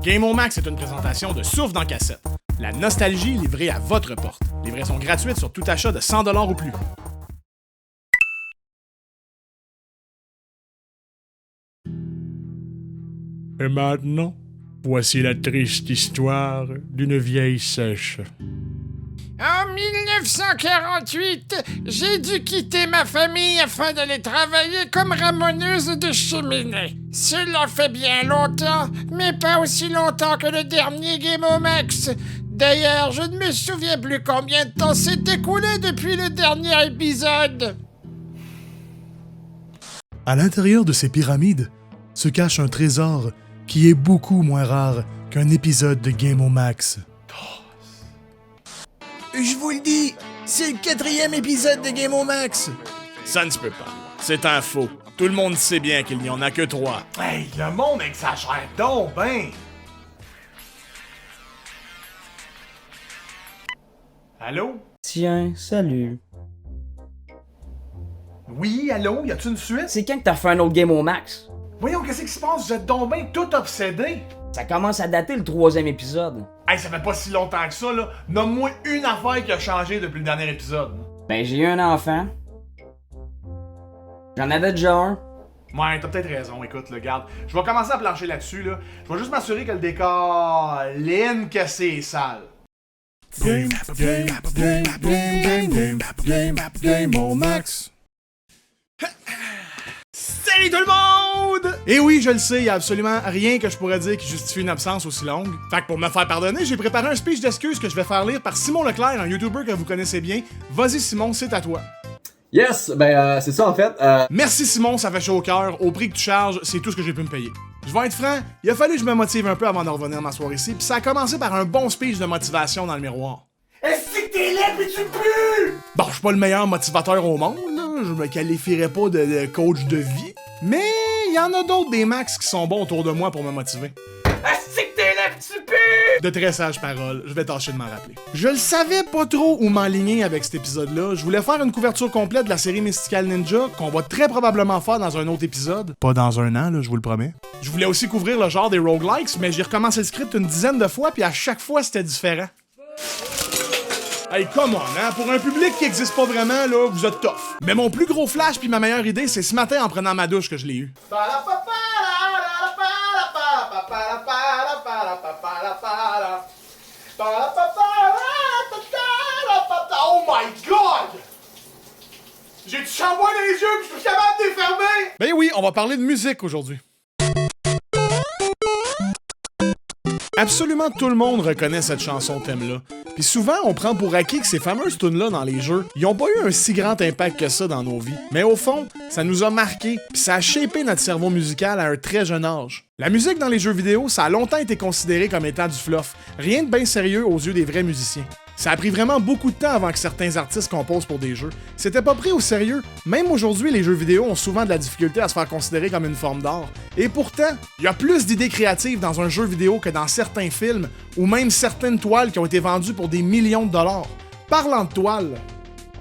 Game On Max est une présentation de Souffle dans cassette. La nostalgie livrée à votre porte. Livraison gratuite sur tout achat de 100$ ou plus. Et maintenant, voici la triste histoire d'une vieille sèche. En 1948, j'ai dû quitter ma famille afin d'aller travailler comme ramoneuse de cheminée. Cela fait bien longtemps, mais pas aussi longtemps que le dernier Game On Max. D'ailleurs, je ne me souviens plus combien de temps s'est écoulé depuis le dernier épisode. À l'intérieur de ces pyramides se cache un trésor qui est beaucoup moins rare qu'un épisode de Game On Max. Je vous le dis, c'est le 4e épisode de Game On Max. Ça ne se peut pas. C'est un faux. Tout le monde sait bien qu'il n'y en a que 3. Hey, le monde exagère donc ben! Allô? Tiens, salut. Oui, allô? Y a-tu une suite? C'est quand que t'as fait un autre Game On Max? Voyons, qu'est-ce qui se passe? Vous êtes donc ben tout obsédé! Ça commence à dater le 3e épisode. Hey, ça fait pas si longtemps que ça, là. Nomme-moi une affaire qui a changé depuis le dernier épisode. Ben, j'ai eu un enfant. J'en avais déjà un. Ouais, t'as peut-être raison, écoute, le garde. Je vais commencer à plancher là-dessus, là. Je vais juste m'assurer que le décor... Lynn, que c'est sale. Game On Max. Salut tout le monde! Et oui, je le sais, il y a absolument rien que je pourrais dire qui justifie une absence aussi longue. Fait que pour me faire pardonner, j'ai préparé un speech d'excuses que je vais faire lire par Simon Leclerc, un YouTuber que vous connaissez bien. Vas-y Simon, c'est à toi. Yes, c'est ça en fait. Merci Simon, ça fait chaud au cœur. Au prix que tu charges, c'est tout ce que j'ai pu me payer. Je vais être franc, il a fallu que je me motive un peu avant de revenir m'asseoir ici, puis ça a commencé par un bon speech de motivation dans le miroir. Est-ce que t'es laid pis tu pues? Bon, je suis pas le meilleur motivateur au monde, là. Je me qualifierais pas de coach de vie, mais il y en a d'autres des max qui sont bons autour de moi pour me motiver. Est-ce que t'es laid pis tu pues? De très sages paroles, je vais tâcher de m'en rappeler. Je le savais pas trop où m'enligner avec cet épisode-là. Je voulais faire une couverture complète de la série Mystical Ninja, qu'on va très probablement faire dans un autre épisode. Pas dans un an, là, je vous le promets. Je voulais aussi couvrir le genre des roguelikes, mais j'ai recommencé le script une dizaine de fois, puis à chaque fois, c'était différent. Hey, come on, hein? Pour un public qui existe pas vraiment, là, vous êtes tough. Mais mon plus gros flash puis ma meilleure idée, c'est ce matin en prenant ma douche que je l'ai eu. Oh my god! J'ai du shampoing dans les yeux pis je suis capable de les fermer! Ben oui, on va parler de musique aujourd'hui. Absolument tout le monde reconnaît cette chanson thème-là. Puis souvent, on prend pour acquis que ces fameuses tunes-là dans les jeux, ils ont pas eu un si grand impact que ça dans nos vies. Mais au fond, ça nous a marqué, puis ça a shapé notre cerveau musical à un très jeune âge. La musique dans les jeux vidéo, ça a longtemps été considéré comme étant du fluff, rien de bien sérieux aux yeux des vrais musiciens. Ça a pris vraiment beaucoup de temps avant que certains artistes composent pour des jeux. C'était pas pris au sérieux. Même aujourd'hui, les jeux vidéo ont souvent de la difficulté à se faire considérer comme une forme d'art. Et pourtant, il y a plus d'idées créatives dans un jeu vidéo que dans certains films, ou même certaines toiles qui ont été vendues pour des millions de dollars. Parlant de toiles,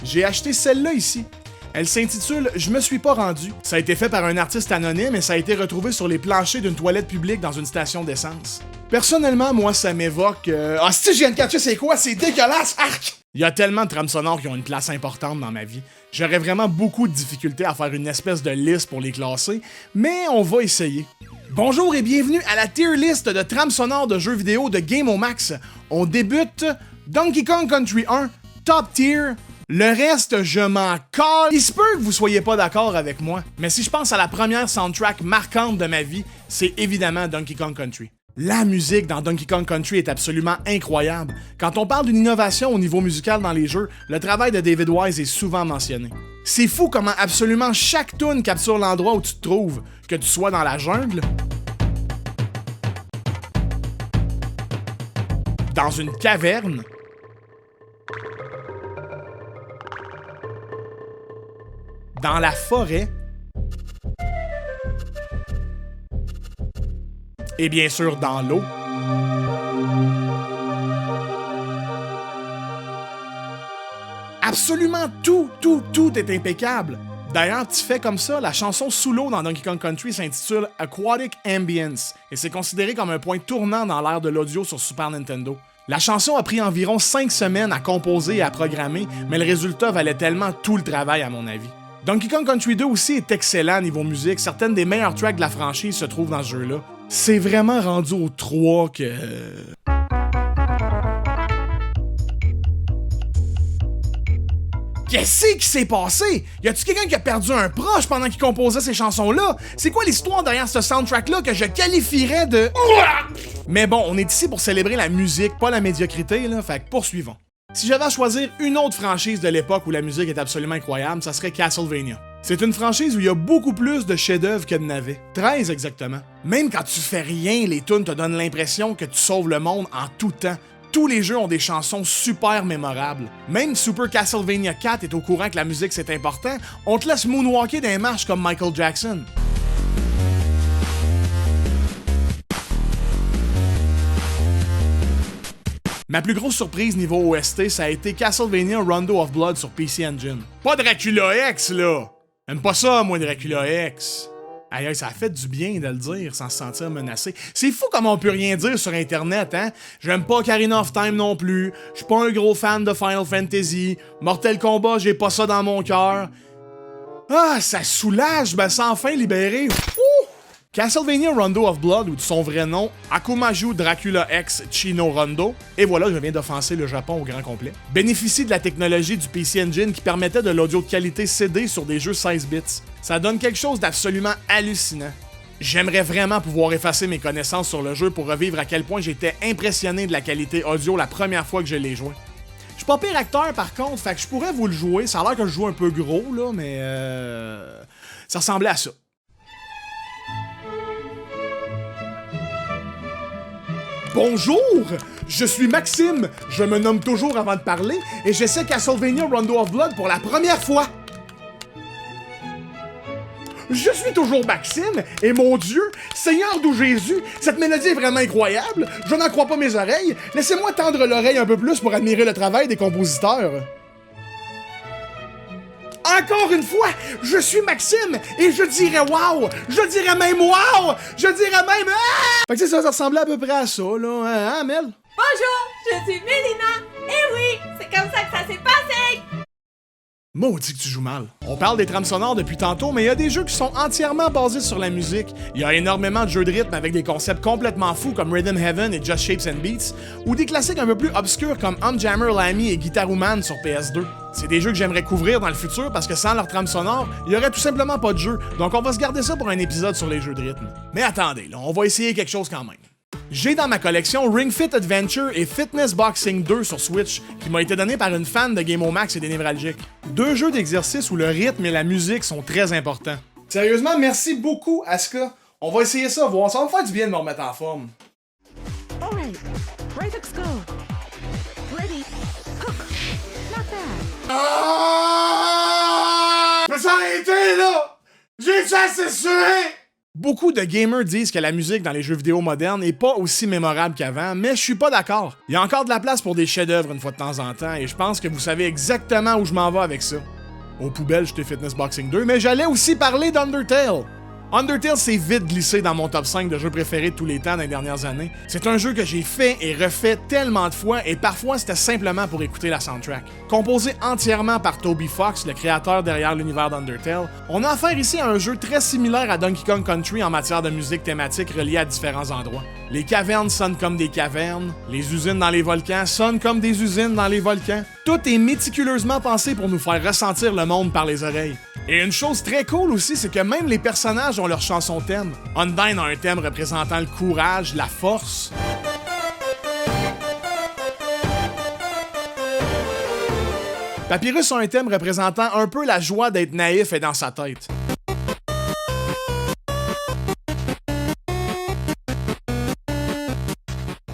j'ai acheté celle-là ici. Elle s'intitule « Je me suis pas rendu ». Ça a été fait par un artiste anonyme et ça a été retrouvé sur les planchers d'une toilette publique dans une station d'essence. Personnellement, moi, ça m'évoque... Ah, si je viens de catcher, c'est quoi? C'est dégueulasse! Arc! Il y a tellement de trames sonores qui ont une place importante dans ma vie. J'aurais vraiment beaucoup de difficultés à faire une espèce de liste pour les classer, mais on va essayer. Bonjour et bienvenue à la tier list de trames sonores de jeux vidéo de Game On Max. On débute Donkey Kong Country 1, Top Tier. Le reste, je m'en colle. Il se peut que vous soyez pas d'accord avec moi, mais si je pense à la première soundtrack marquante de ma vie, c'est évidemment Donkey Kong Country. La musique dans Donkey Kong Country est absolument incroyable. Quand on parle d'une innovation au niveau musical dans les jeux, le travail de David Wise est souvent mentionné. C'est fou comment absolument chaque tune capture l'endroit où tu te trouves, que tu sois dans la jungle, dans une caverne, dans la forêt, et bien sûr dans l'eau. Absolument tout est impeccable. D'ailleurs, petit fait comme ça, la chanson sous l'eau dans Donkey Kong Country s'intitule Aquatic Ambience et c'est considéré comme un point tournant dans l'ère de l'audio sur Super Nintendo. La chanson a pris environ 5 semaines à composer et à programmer, mais le résultat valait tellement tout le travail à mon avis. Donkey Kong Country 2 aussi est excellent niveau musique, certaines des meilleures tracks de la franchise se trouvent dans ce jeu-là. C'est vraiment rendu au 3 que... Qu'est-ce qui s'est passé? Y a-tu quelqu'un qui a perdu un proche pendant qu'il composait ces chansons-là? C'est quoi l'histoire derrière ce soundtrack-là que je qualifierais de... Mais bon, on est ici pour célébrer la musique, pas la médiocrité, là, fait que poursuivons. Si j'avais à choisir une autre franchise de l'époque où la musique est absolument incroyable, ça serait Castlevania. C'est une franchise où il y a beaucoup plus de chefs-d'œuvre que de navets. 13 exactement. Même quand tu fais rien, les tunes te donnent l'impression que tu sauves le monde en tout temps. Tous les jeux ont des chansons super mémorables. Même Super Castlevania 4 est au courant que la musique c'est important, on te laisse moonwalker dans les marches comme Michael Jackson. Ma plus grosse surprise niveau OST, ça a été Castlevania Rondo of Blood sur PC Engine. Pas Dracula X, là! J'aime pas ça, moi, Dracula X. Aïe, ça a fait du bien de le dire sans se sentir menacé. C'est fou comme on peut rien dire sur Internet, hein? J'aime pas Ocarina of Time non plus. Je suis pas un gros fan de Final Fantasy. Mortal Kombat, j'ai pas ça dans mon cœur. Ah, ça soulage, je me sens enfin libéré. Ouh! Castlevania Rondo of Blood, ou de son vrai nom, Akumaju Dracula X Chino Rondo, et voilà, je viens d'offenser le Japon au grand complet, bénéficie de la technologie du PC Engine qui permettait de l'audio de qualité CD sur des jeux 16 bits. Ça donne quelque chose d'absolument hallucinant. J'aimerais vraiment pouvoir effacer mes connaissances sur le jeu pour revivre à quel point j'étais impressionné de la qualité audio la première fois que je l'ai joué. Je suis pas pire acteur par contre, fait que je pourrais vous le jouer, ça a l'air que je joue un peu gros là, mais ça ressemblait à ça. Bonjour, je suis Maxime, je me nomme toujours avant de parler, et j'essaie Castlevania Rondo of Blood pour la première fois. Je suis toujours Maxime, et mon Dieu, Seigneur d'où Jésus, cette mélodie est vraiment incroyable, je n'en crois pas mes oreilles, laissez-moi tendre l'oreille un peu plus pour admirer le travail des compositeurs. Encore une fois, je suis Maxime, et je dirais wow! Je dirais même wow! Je dirais même ah! Fait que ça ressemblait à peu près à ça, là, hein, Mel? Bonjour, je suis Mélina. Eh oui, c'est comme ça que ça s'est passé. Maudit que tu joues mal. On parle des trames sonores depuis tantôt, mais il y a des jeux qui sont entièrement basés sur la musique. Il y a énormément de jeux de rythme avec des concepts complètement fous comme Rhythm Heaven et Just Shapes and Beats, ou des classiques un peu plus obscurs comme Jammer Lammy et Guitar Man sur PS2. C'est des jeux que j'aimerais couvrir dans le futur parce que sans leur trame sonore, il y aurait tout simplement pas de jeu, donc on va se garder ça pour un épisode sur les jeux de rythme. Mais attendez, là, on va essayer quelque chose quand même. J'ai dans ma collection Ring Fit Adventure et Fitness Boxing 2 sur Switch, qui m'a été donné par une fan de Game Max et des Névralgiques. Deux jeux d'exercice où le rythme et la musique sont très importants. Sérieusement, merci beaucoup, Asuka. On va essayer ça, voir. Ça va me faire du bien de me remettre en forme. Alright, right hooks go. Ready, hook. Not bad. Ah! Je me sens arrêté, là! J'ai assez sué! Beaucoup de gamers disent que la musique dans les jeux vidéo modernes est pas aussi mémorable qu'avant, mais je suis pas d'accord. Il y a encore de la place pour des chefs-d'œuvre une fois de temps en temps, et je pense que vous savez exactement où je m'en vais avec ça. Aux poubelles, j'étais Fitness Boxing 2, mais j'allais aussi parler d'Undertale. Undertale s'est vite glissé dans mon top 5 de jeux préférés de tous les temps dans les dernières années. C'est un jeu que j'ai fait et refait tellement de fois et parfois c'était simplement pour écouter la soundtrack. Composé entièrement par Toby Fox, le créateur derrière l'univers d'Undertale, on a affaire ici à un jeu très similaire à Donkey Kong Country en matière de musique thématique reliée à différents endroits. Les cavernes sonnent comme des cavernes, les usines dans les volcans sonnent comme des usines dans les volcans. Tout est méticuleusement pensé pour nous faire ressentir le monde par les oreilles. Et une chose très cool aussi, c'est que même les personnages ont leur chanson thème. Undyne a un thème représentant le courage, la force. Papyrus a un thème représentant un peu la joie d'être naïf et dans sa tête.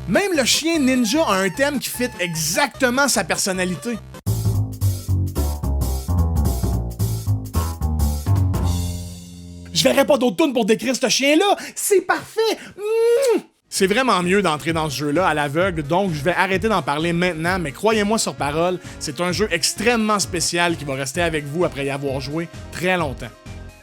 Même le chien ninja a un thème qui fit exactement sa personnalité. Je verrais pas d'autre tune pour décrire ce chien-là. C'est parfait. C'est vraiment mieux d'entrer dans ce jeu-là à l'aveugle, donc je vais arrêter d'en parler maintenant, mais croyez-moi sur parole, c'est un jeu extrêmement spécial qui va rester avec vous après y avoir joué très longtemps.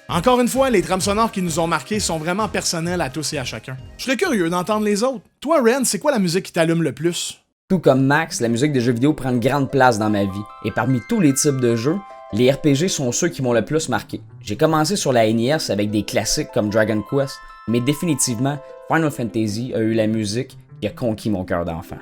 Encore une fois, les trames sonores qui nous ont marqués sont vraiment personnelles à tous et à chacun. Je serais curieux d'entendre les autres. Toi, Ren, c'est quoi la musique qui t'allume le plus? Tout comme Max, la musique des jeux vidéo prend une grande place dans ma vie. Et parmi tous les types de jeux, les RPG sont ceux qui m'ont le plus marqué. J'ai commencé sur la NES avec des classiques comme Dragon Quest, mais définitivement, Final Fantasy a eu la musique qui a conquis mon cœur d'enfant.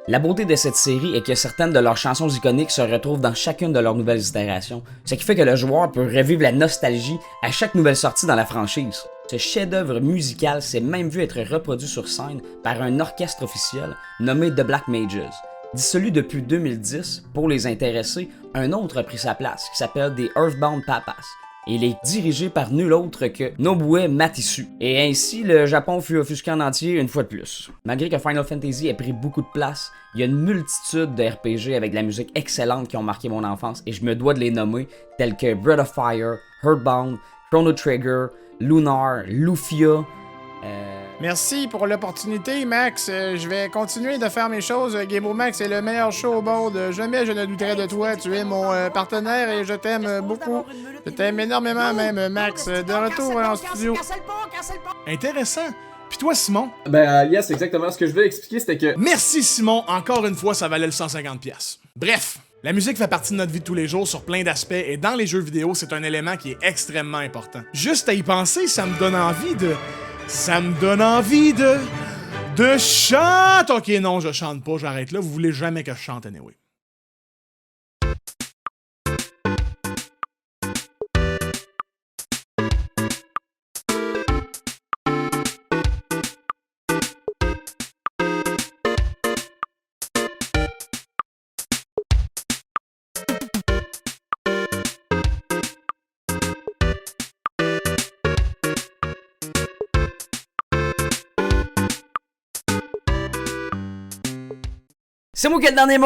La beauté de cette série est que certaines de leurs chansons iconiques se retrouvent dans chacune de leurs nouvelles itérations, ce qui fait que le joueur peut revivre la nostalgie à chaque nouvelle sortie dans la franchise. Ce chef-d'œuvre musical s'est même vu être reproduit sur scène par un orchestre officiel nommé The Black Mages. Dissolu depuis 2010, pour les intéressés, un autre a pris sa place qui s'appelle The Earthbound Papas. Il est dirigé par nul autre que Nobue Matsu. Et ainsi, le Japon fut offusqué en entier une fois de plus. Malgré que Final Fantasy ait pris beaucoup de place, il y a une multitude de RPG avec de la musique excellente qui ont marqué mon enfance et je me dois de les nommer, tels que Breath of Fire, Earthbound, Chrono Trigger, Lunar, Lufia. Merci pour l'opportunité, Max. Je vais continuer de faire mes choses. Game Max est le meilleur show au monde. Jamais je ne douterai de toi. Tu es mon partenaire et je t'aime beaucoup. Je t'aime énormément même, Max. De retour en studio. Intéressant. Puis toi, Simon? Yes, exactement. Ce que je voulais expliquer, c'était que... Merci, Simon. Encore une fois, ça valait le 150$. Bref. La musique fait partie de notre vie de tous les jours sur plein d'aspects et dans les jeux vidéo, c'est un élément qui est extrêmement important. Juste à y penser, ça me donne envie de chanter. Ok, non, je chante pas, j'arrête là. Vous voulez jamais que je chante anyway. C'est moi qui ai le dernier mot!